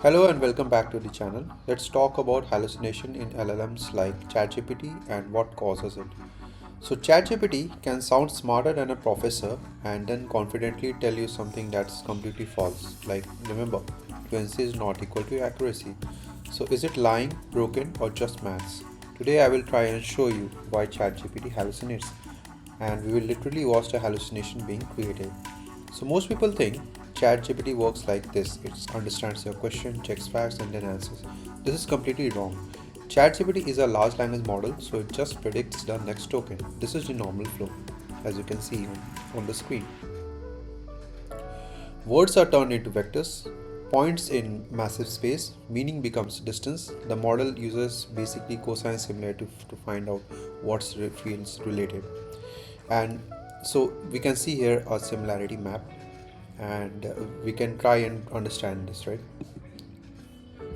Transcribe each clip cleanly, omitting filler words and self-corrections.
Hello and welcome back to the channel. Let's talk about hallucination in LLMs like ChatGPT and what causes it. So ChatGPT can sound smarter than a professor and then confidently tell you something that's completely false. Like remember, fluency is not equal to accuracy. So is it lying, broken or just maths? Today I will try and show you why ChatGPT hallucinates and we will literally watch the hallucination being created. So most people think ChatGPT works like this. It understands your question, checks facts, and then answers. This is completely wrong. ChatGPT is a large language model, so it just predicts the next token. This is the normal flow, as you can see on the screen. Words are turned into vectors, points in massive space, meaning becomes distance. The model uses basically cosine similarity to find out what feels related. And so we can see here a similarity map and we can try and understand this, right?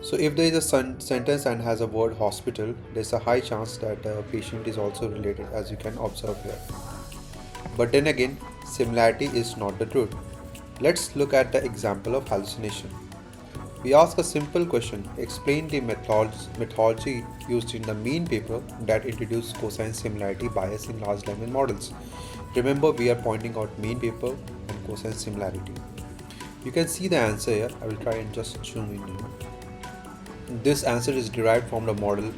So if there is a sentence and has a word hospital, there's a high chance that the patient is also related, as you can observe here. But then again, similarity is not the truth. Let's look at the example of hallucination. We ask a simple question: explain the methodology used in the main paper that introduced cosine similarity bias in large language models. Remember, we are pointing out main paper and cosine similarity. You can see the answer here. I will try and just zoom in here. This answer is derived from the model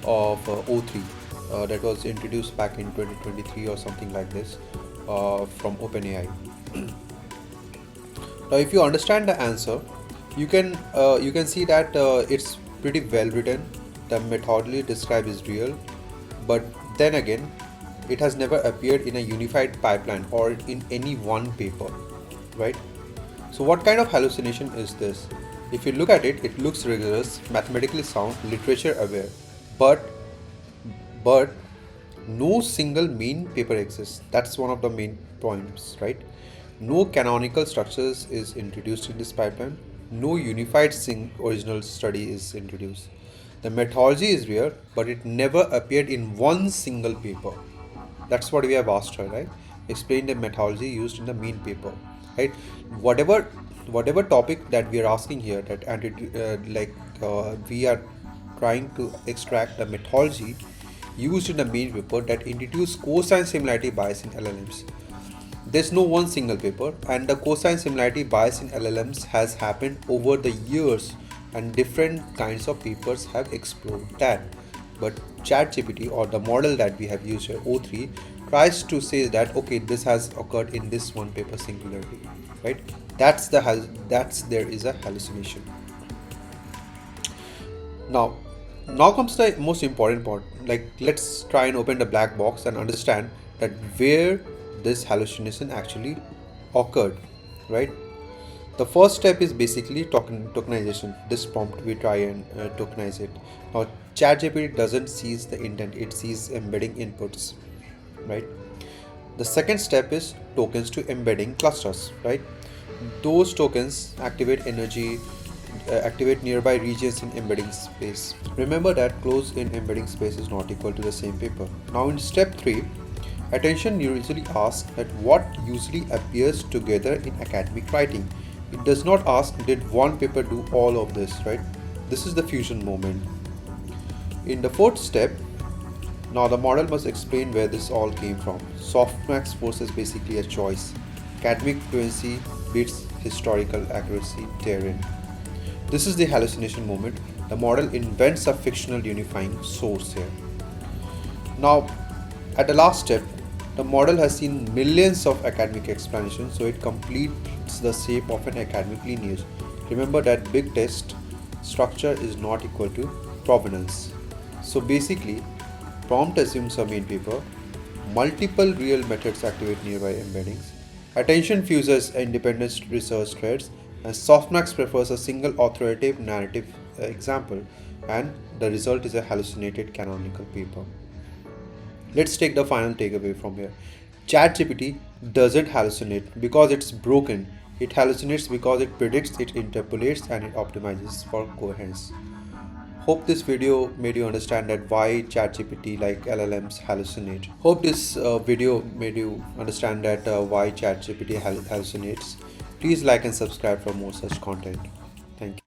of O3 that was introduced back in 2023 or something like this from OpenAI. Now, if you understand the answer, you can see that it's pretty well written. The methodology described is real, but then again, it has never appeared in a unified pipeline or in any one paper, right? So what kind of hallucination is this? If you look at it, it looks rigorous, mathematically sound, literature aware, but but no single main paper exists. That's one of the main points, right? No canonical structures is introduced in this pipeline. No unified original study is introduced. The methodology is real, but it never appeared in one single paper. That's what we have asked her, right? Explain the methodology used in the main paper, right? Whatever topic that we are asking here, that we are trying to extract the methodology used in the main paper that introduced cosine similarity bias in LLMs. There's no one single paper, and the cosine similarity bias in LLMs has happened over the years, and different kinds of papers have explored that. But ChatGPT, or the model that we have used here, O3, tries to say that okay, this has occurred in this one paper singularly, right? That's there is a hallucination. Now, now comes the most important part. Like, let's try and open the black box and understand that where this hallucination actually occurred, right? The first step is basically tokenization. This prompt we try and tokenize it. Now, ChatGPT doesn't seize the intent; it sees embedding inputs, right? The second step is tokens to embedding clusters, right? Those tokens activate nearby regions in embedding space. Remember that closed in embedding space is not equal to the same paper. Now in step 3, attention usually asks that what usually appears together in academic writing. It does not ask did one paper do all of this, right? This is the fusion moment. In the fourth step, now the model must explain where this all came from. Softmax forces basically a choice. Academic fluency beats historical accuracy therein. This is the hallucination moment. The model invents a fictional unifying source here. Now, at the last step, the model has seen millions of academic explanations, so it completes the shape of an academic lineage. Remember that big test structure is not equal to provenance. So basically, prompt assumes a main paper, multiple real methods activate nearby embeddings, attention fuses independent research threads, and softmax prefers a single authoritative narrative example, and the result is a hallucinated canonical paper. Let's take the final takeaway from here. ChatGPT doesn't hallucinate because it's broken. It hallucinates because it predicts, it interpolates, and it optimizes for coherence. Hope this video made you understand that why ChatGPT like LLMs hallucinate. Hope this video made you understand that why ChatGPT hallucinates. Please like and subscribe for more such content. Thank you.